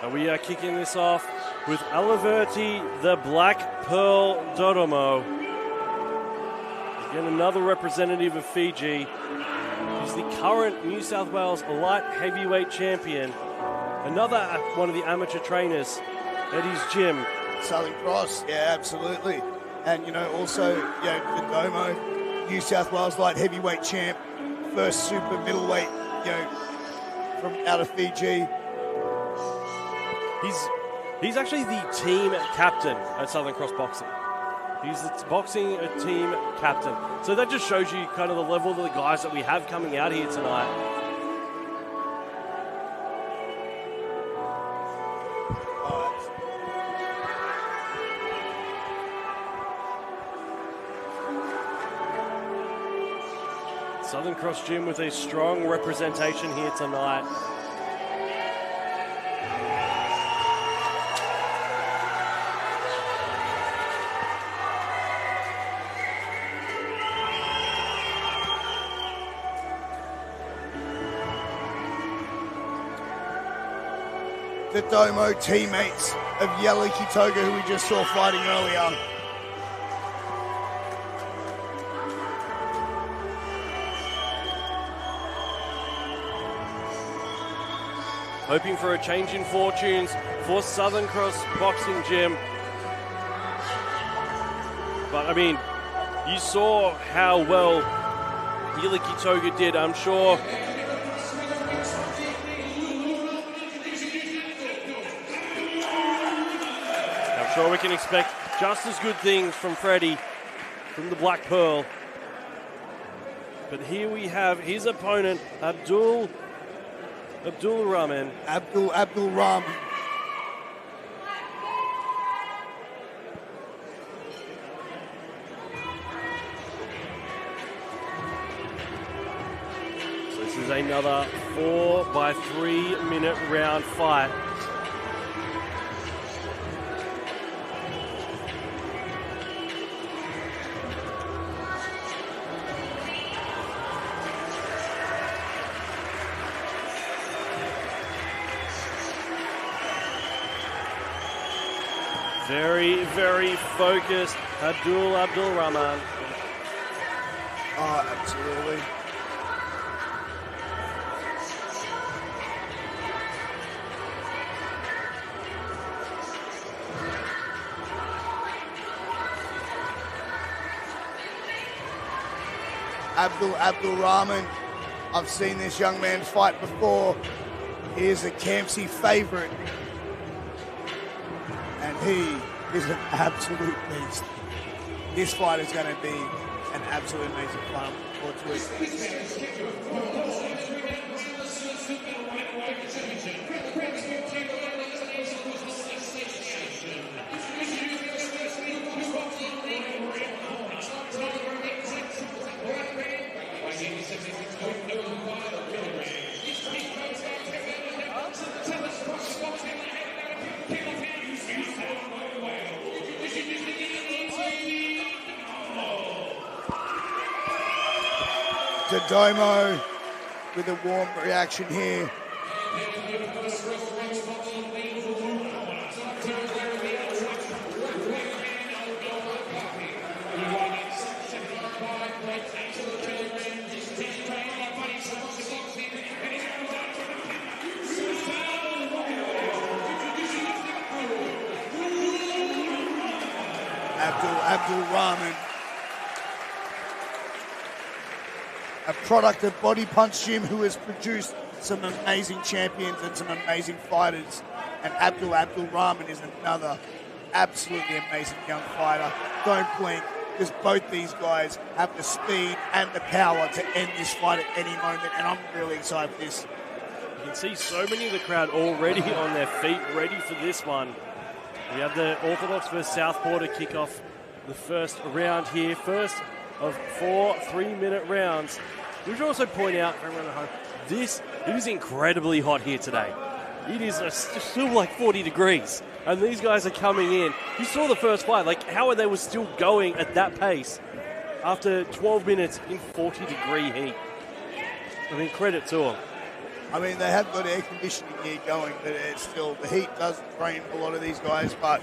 And we are kicking this off with Alivereti, the Black Pearl Dodomo. Again, another representative of Fiji. He's the current New South Wales light heavyweight champion. Another one of the amateur trainers at his gym. Southern Cross, yeah, absolutely. And, also, Dodomo, New South Wales light heavyweight champ, first super middleweight, from out of Fiji. He's actually the team captain at Southern Cross Boxing. He's the boxing team captain. So that just shows you kind of the level of the guys that we have coming out here tonight. Southern Cross Gym with a strong representation here tonight. The Domo teammates of Yeli Kitoga, who we just saw fighting earlier. Hoping for a change in fortunes for Southern Cross Boxing Gym. But, I mean, you saw how well Yeli Kitoga did. I'm sure we can expect just as good things from Freddie, from the Black Pearl. But here we have his opponent, Abdul Rahman. Abdul Rahman. So this is another 4-by-3 minute round fight. Very, very focused, Abdul Rahman. Oh, absolutely. Abdul Rahman. I've seen this young man fight before. He is a Campsie favourite. And he is an absolute beast. This fight is going to be an absolute amazing fight. Dodomo with a warm reaction here. Abdul Rahman, a product of Body Punch Gym, who has produced some amazing champions and some amazing fighters. And Abdul Rahman is another absolutely amazing young fighter. Don't blink, because both these guys have the speed and the power to end this fight at any moment, and I'm really excited for this. You can see so many of the crowd already on their feet, ready for this one. We have the Orthodox versus Southpaw to kick off the first round here. First of 4 3-minute rounds. We should also point out, around the home, it is incredibly hot here today. It is still like 40 degrees, and these guys are coming in. You saw the first fight, like how they were still going at that pace after 12 minutes in 40-degree heat. I mean, credit to them. I mean, they have got air conditioning here going, but it's still, the heat does drain a lot of these guys, but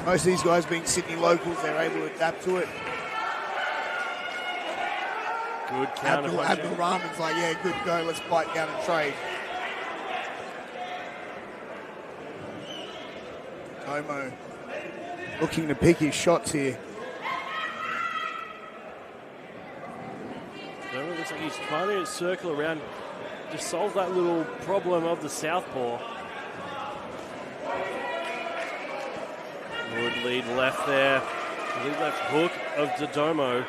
most of these guys being Sydney locals, they're able to adapt to it. Good counter punch. Abdul Rahman's like, yeah, good go, let's bite down and trade. Dodomo looking to pick his shots here. Dodomo looks like he's trying to circle around to solve that little problem of the southpaw. Good lead left there. Lead left hook of Dodomo.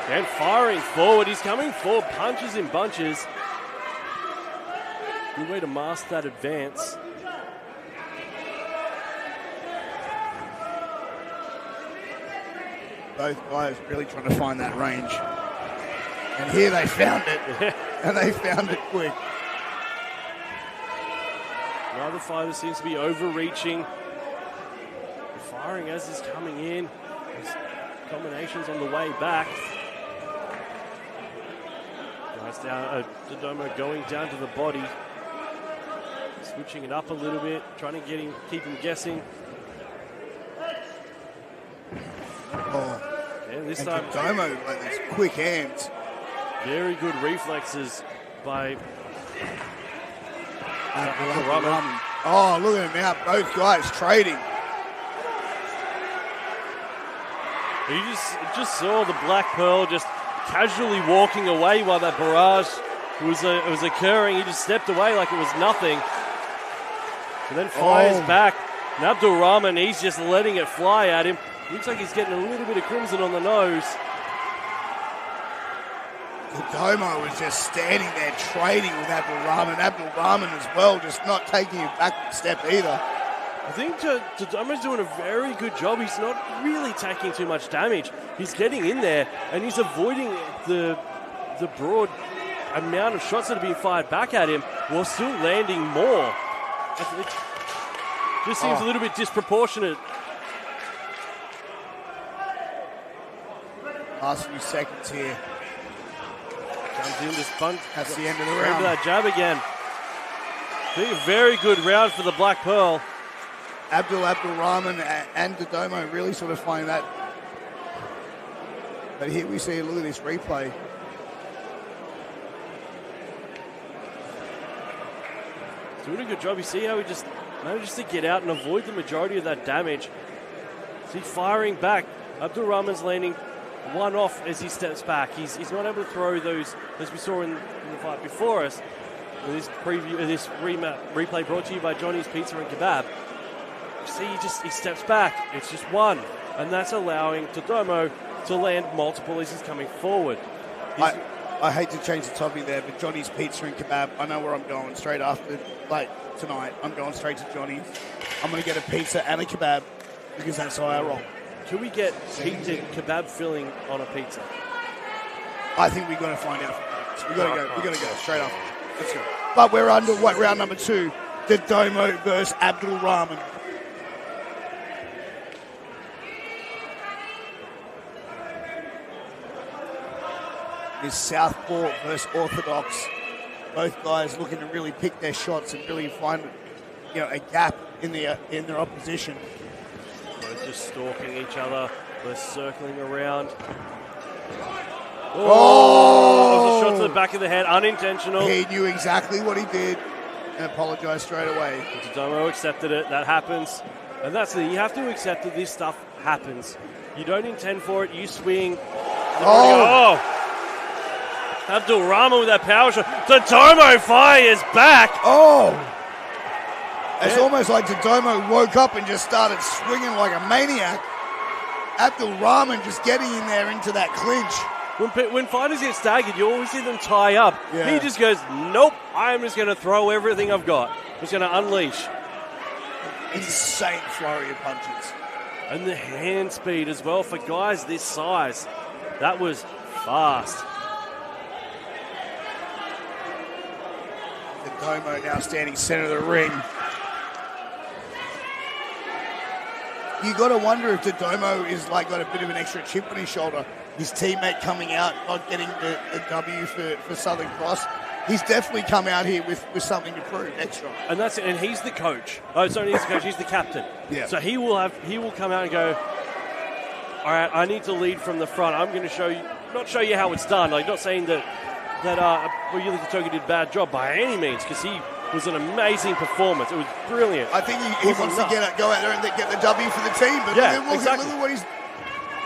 And firing forward. He's coming forward, punches in bunches. Good way to mask that advance. Both guys really trying to find that range. And here they found it. And they found it quick. Neither fighter seems to be overreaching. Firing as he's coming in. There's combinations on the way back. Guys down, Dodomo going down to the body. Switching it up a little bit, trying to keep him guessing. Oh, and this and time, Dodomo with these quick hands. Very good reflexes by Rahman. Oh, look at him out. Both guys trading. You just saw the Black Pearl just casually walking away while that barrage was occurring. He just stepped away like it was nothing. And then fires back. And Abdul Rahman, he's just letting it fly at him. Looks like he's getting a little bit of crimson on the nose. Dodomo was just standing there trading with Abdul Rahman. Abdul Rahman as well, just not taking a backward step either. I think Dodomo's doing a very good job. He's not really taking too much damage. He's getting in there, and he's avoiding the broad amount of shots that are being fired back at him while still landing more. It just seems a little bit disproportionate. Last few seconds here. Comes in, just punch. That's the end of the round. That jab again. I think a very good round for the Black Pearl. Abdul Rahman and Dodomo really sort of finding that. But here we see, look at this replay. Doing a good job. You see how he just manages to get out and avoid the majority of that damage. See, firing back. Abdul Rahman's landing one off as he steps back. He's not able to throw those, as we saw in the fight before us. This replay brought to you by Johnny's Pizza and Kebab. See, he steps back. It's just one, and that's allowing Dodomo to land multiple as he's coming forward. I hate to change the topic there, but Johnny's Pizza and Kebab, I know where I'm going straight after, like tonight. I'm going straight to Johnny's. I'm going to get a pizza and a kebab because that's how I roll. Can we get pizza kebab filling on a pizza? I think we've got to find out. We've got to go. We've got to go straight after. Let's go. But we're under round number 2. Dodomo versus Abdul Rahman. Is Southpaw versus Orthodox. Both guys looking to really pick their shots and really find, a gap in their opposition. Both just stalking each other. Both circling around. Oh! That was a shot to the back of the head, unintentional. He knew exactly what he did and apologized straight away. Dodomo accepted it. That happens. And that's the thing. You have to accept that this stuff happens. You don't intend for it. You swing. Abdul Rahman with that power shot. Dodomo fires back. It's almost like Dodomo woke up and just started swinging like a maniac. Abdul Rahman just getting in there into that clinch. When fighters get staggered, you always see them tie up. Yeah. He just goes, nope, I'm just going to throw everything I've got. I'm just going to unleash. Insane flurry of punches. And the hand speed as well for guys this size. That was fast. Dodomo now standing center of the ring. You got to wonder if Dodomo is like got a bit of an extra chip on his shoulder. His teammate coming out, not getting the W for Southern Cross. He's definitely come out here with something to prove extra. And that's it. And he's the coach. Oh, sorry, he's the coach. He's the captain. Yeah. So he will come out and go, all right, I need to lead from the front. I'm going to show you how it's done. Like, not saying that Yuli Katoki did a bad job by any means, because he was an amazing performance. It was brilliant. I think he wants to go out there and get the W for the team. But yeah, exactly. Look at what he's...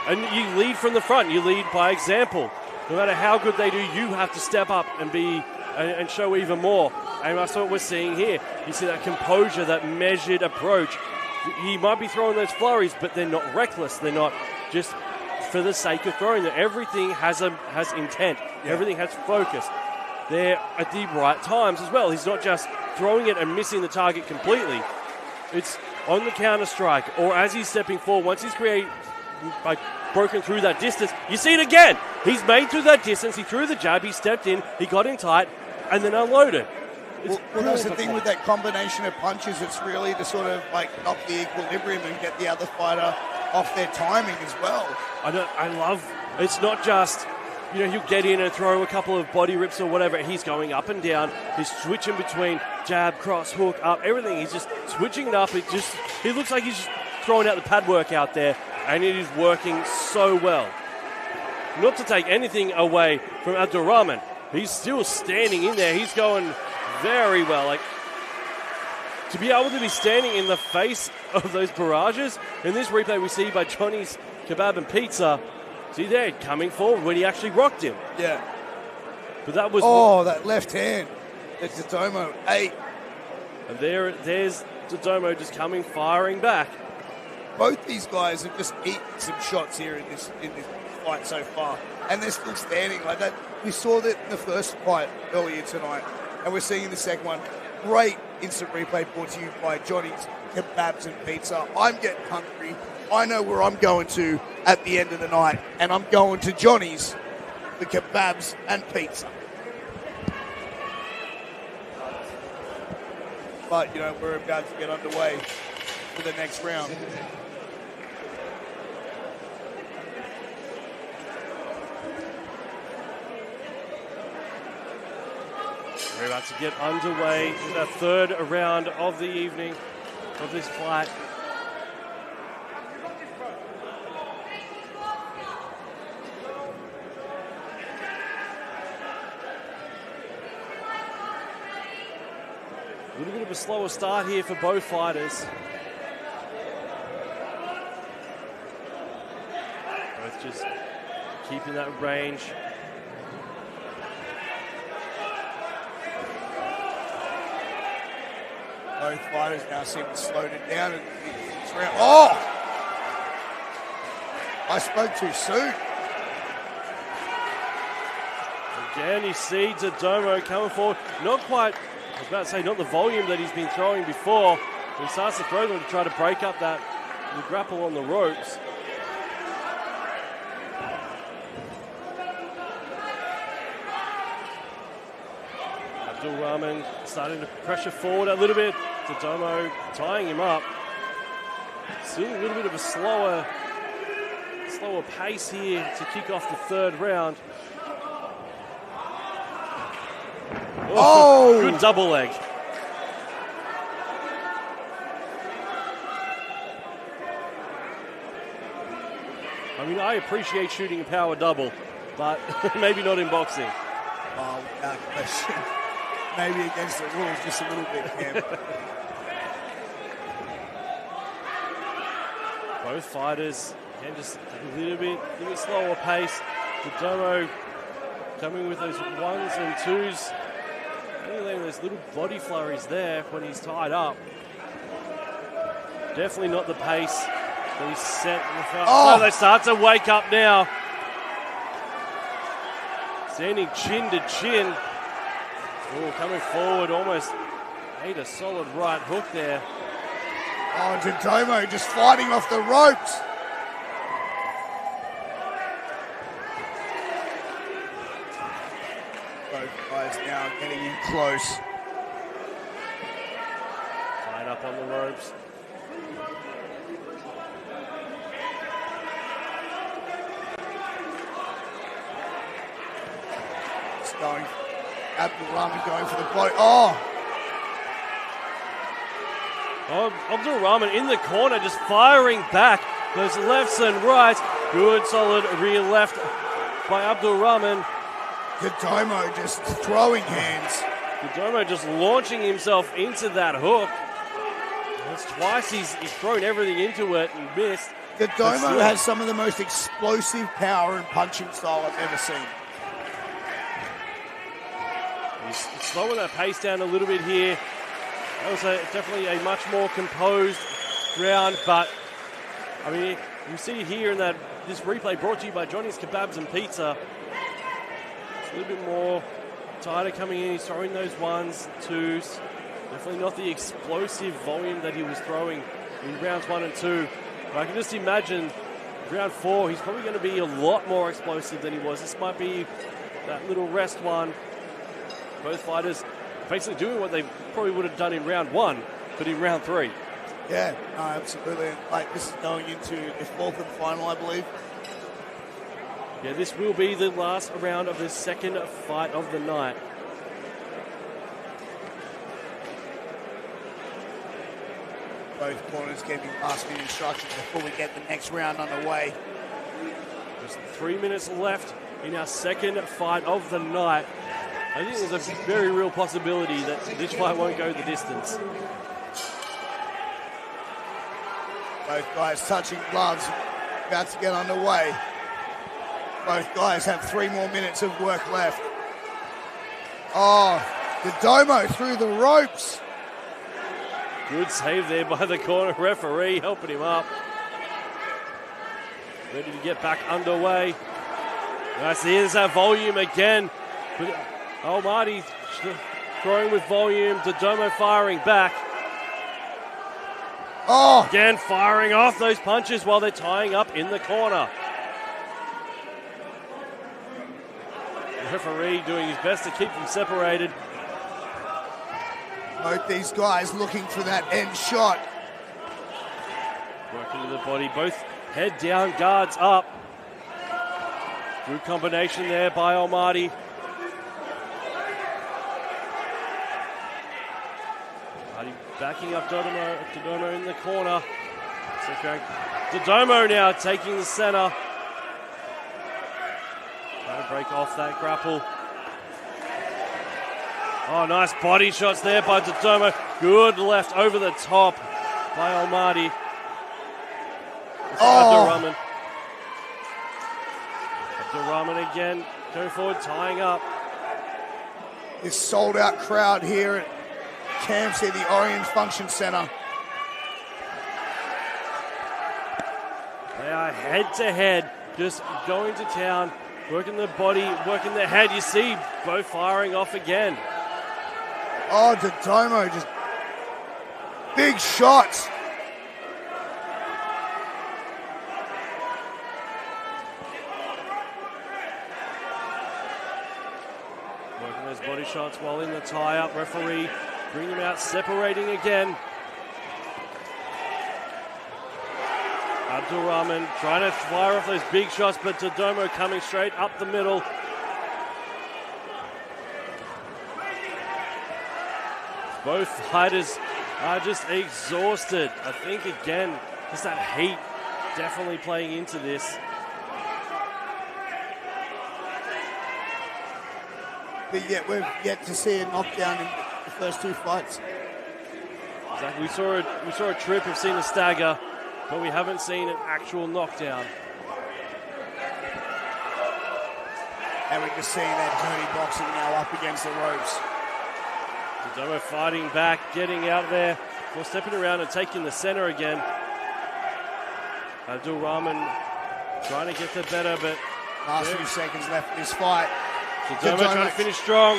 And you lead from the front. You lead by example. No matter how good they do, you have to step up and show even more. And that's what we're seeing here. You see that composure, that measured approach. He might be throwing those flurries, but they're not reckless. They're not just for the sake of throwing them. Everything has intent. Yeah. Everything has focus. They're at the right times as well. He's not just throwing it and missing the target completely. It's on the counter strike, or as he's stepping forward, once he's broken through that distance, you see it again. He's made through that distance. He threw the jab. He stepped in. He got in tight, and then unloaded. Well, that's the thing with that combination of punches. It's really to sort of like knock the equilibrium and get the other fighter off their timing as well. I love. It's not just, he'll get in and throw a couple of body rips or whatever. He's going up and down. He's switching between jab, cross, hook, up, everything. He's just switching it up. He looks like he's just throwing out the pad work out there, and it is working so well. Not to take anything away from Abdul Rahman. He's still standing in there. He's going very well. Like, to be able to be standing in the face of those barrages, in this replay we see by Johnny's Kebab and Pizza, see there, coming forward when he actually rocked him. Yeah. But that was... Oh, that left hand. That's Dodomo. Hey. And there's Dodomo just coming, firing back. Both these guys have just eaten some shots here in this fight so far, and they're still standing like that. We saw that in the first fight earlier tonight, and we're seeing the second one. Great instant replay brought to you by Johnny's Kebabs and Pizza. I'm getting hungry. I know where I'm going to at the end of the night, and I'm going to Johnny's, the Kebabs and Pizza. But, we're about to get underway for the next round. We're about to get underway with our third round of the evening of this fight. A little bit of a slower start here for both fighters. Both just keeping that range. Both fighters now seem to slow it down. And this round. Oh! I spoke too soon. Again, you see Dodomo coming forward. Not quite, I was about to say, not the volume that he's been throwing before. He starts to throw them to try to break up the grapple on the ropes. Abdul Rahman starting to pressure forward a little bit. Dodomo tying him up. Still a little bit of a slower pace here to kick off the third round. Oh! Good double leg. I mean, I appreciate shooting a power double, but maybe not in boxing. Oh, without question. Maybe against the rules just a little bit, Cam. Both fighters can just a little bit slower pace. Dodomo coming with those ones and twos. There's little body flurries there when he's tied up. Definitely not the pace that he's set in the front. Oh, they start to wake up now. Standing chin to chin. Oh, coming forward, almost made a solid right hook there. Oh, Dodomo just fighting off the ropes. Both guys now getting in close. Tied up on the ropes. It's going. Abdul going for the body. Oh, Abdul Rahman in the corner, just firing back those lefts and rights. Good, solid rear left by Abdul Rahman. Dodomo just throwing hands. Dodomo just launching himself into that hook. That's twice he's thrown everything into it and missed. Dodomo has some of the most explosive power and punching style I've ever seen. He's slowing that pace down a little bit here. That was definitely a much more composed round, but I mean, you see here in this replay brought to you by Johnny's Kebabs and Pizza. It's a little bit more tighter coming in. He's throwing those ones, twos. Definitely not the explosive volume that he was throwing in rounds 1 and 2. But I can just imagine round 4, he's probably going to be a lot more explosive than he was. This might be that little rest one. Both fighters basically doing what they probably would have done in round 1, but in round 3. Yeah, no, absolutely. Like, this is going into the 4th and final, I believe. Yeah, this will be the last round of the second fight of the night. Both corners giving last-minute instructions before we get the next round underway. Just 3 minutes left in our second fight of the night. I think there's a very real possibility that this fight won't go the distance. Both guys touching gloves, about to get underway. Both guys have 3 more minutes of work left. Oh, Dodomo through the ropes. Good save there by the corner referee, helping him up. Ready to get back underway. Nice, here's that volume again. Almighty throwing with volume. Dodomo firing back. Oh! Again, firing off those punches while they're tying up in the corner. The referee doing his best to keep them separated. Both these guys looking for that end shot. Working to the body, both head down, guards up. Good combination there by Almighty. Almighty backing up Dodomo in the corner. Dodomo now taking the center. Trying to break off that grapple. Oh, nice body shots there by Dodomo. Good left over the top by Almighty. Abdul Rahman. Abdul Rahman again, going forward, tying up. This sold-out crowd here at Camps at the Orion Function Centre. They are head-to-head, just going to town, working the body, working the head. You see both firing off again. Oh, Dodomo just big shots. Working those body shots while in the tie-up. Referee bringing them out, separating again. Abdul Rahman trying to fire off those big shots, but Dodomo coming straight up the middle. Both fighters are just exhausted. I think, again, just that heat definitely playing into this. But yet we've yet to see a knockdown in the first 2 fights. Exactly. We saw a trip, we've seen a stagger, but we haven't seen an actual knockdown. And we're just seeing that dirty boxing now up against the ropes. Dodomo fighting back, getting out there, before stepping around and taking the center again. Abdul Rahman trying to get the better, but last few seconds left in this fight. Dodomo trying to finish strong.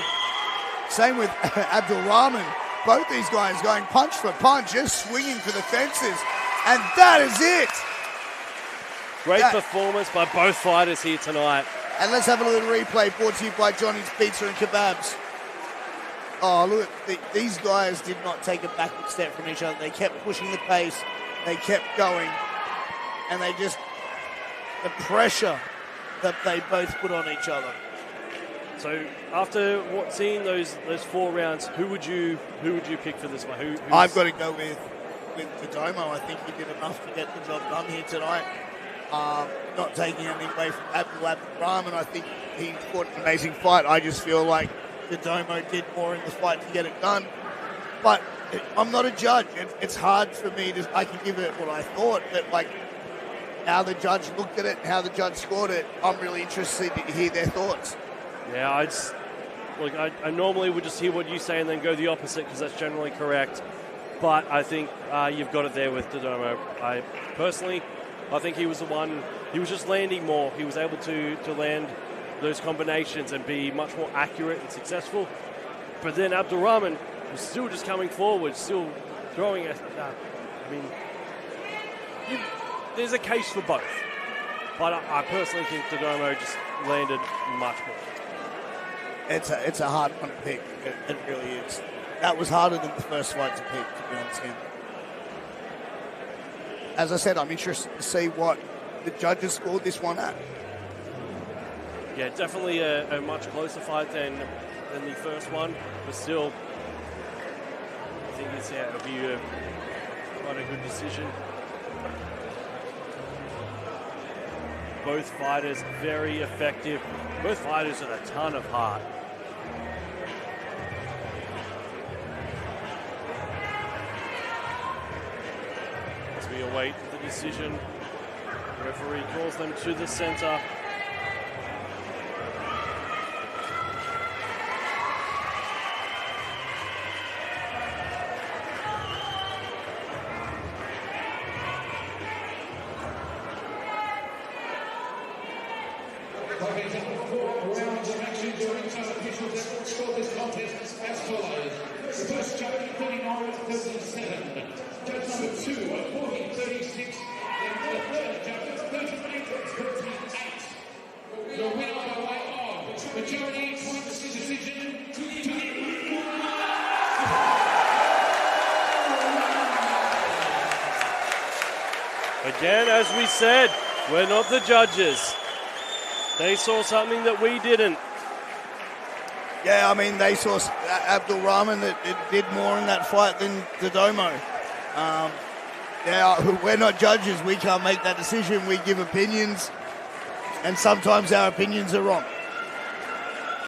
Same with Abdul Rahman. both these guys going punch for punch, just swinging for the fences. And that is it. Great performance by both fighters here tonight. And let's have a little replay brought to you by Johnny's Pizza and Kebabs. Oh, look, these guys did not take a backward step from each other. They kept pushing the pace. They kept going. And they just, the pressure that they both put on each other. So after seeing those 4 rounds, who would you pick for this one? I've got to go with Dodomo. I think he did enough to get the job done here tonight. Not taking anything away from Abdul Rahman. I think he fought an amazing fight. I just feel like Dodomo did more in the fight to get it done. But I'm not a judge. It's hard for me to, I can give it what I thought, but like how the judge looked at it, how the judge scored it, I'm really interested to hear their thoughts. Yeah, I normally would just hear what you say and then go the opposite because that's generally correct. But I think you've got it there with Dodomo. I think he was the one, he was just landing more. He was able to land those combinations and be much more accurate and successful. But then Abdul Rahman was still just coming forward, still throwing it. There's a case for both. But I personally think Dodomo just landed much more. It's a hard one to pick. It really is. That was harder than the first fight to pick, to be honest. As I said, I'm interested to see what the judges scored this one at. Yeah, definitely a much closer fight than the first one, but still, I think it'll be quite a good decision. Both fighters very effective. Both fighters with a ton of heart. As we await the decision, the referee calls them to the center. Again, as we said, we're not the judges. They saw something that we didn't. Yeah, I mean, they saw Abdul Rahman that did more in that fight than Dodomo. We're not judges. We can't make that decision. We give opinions, and sometimes our opinions are wrong.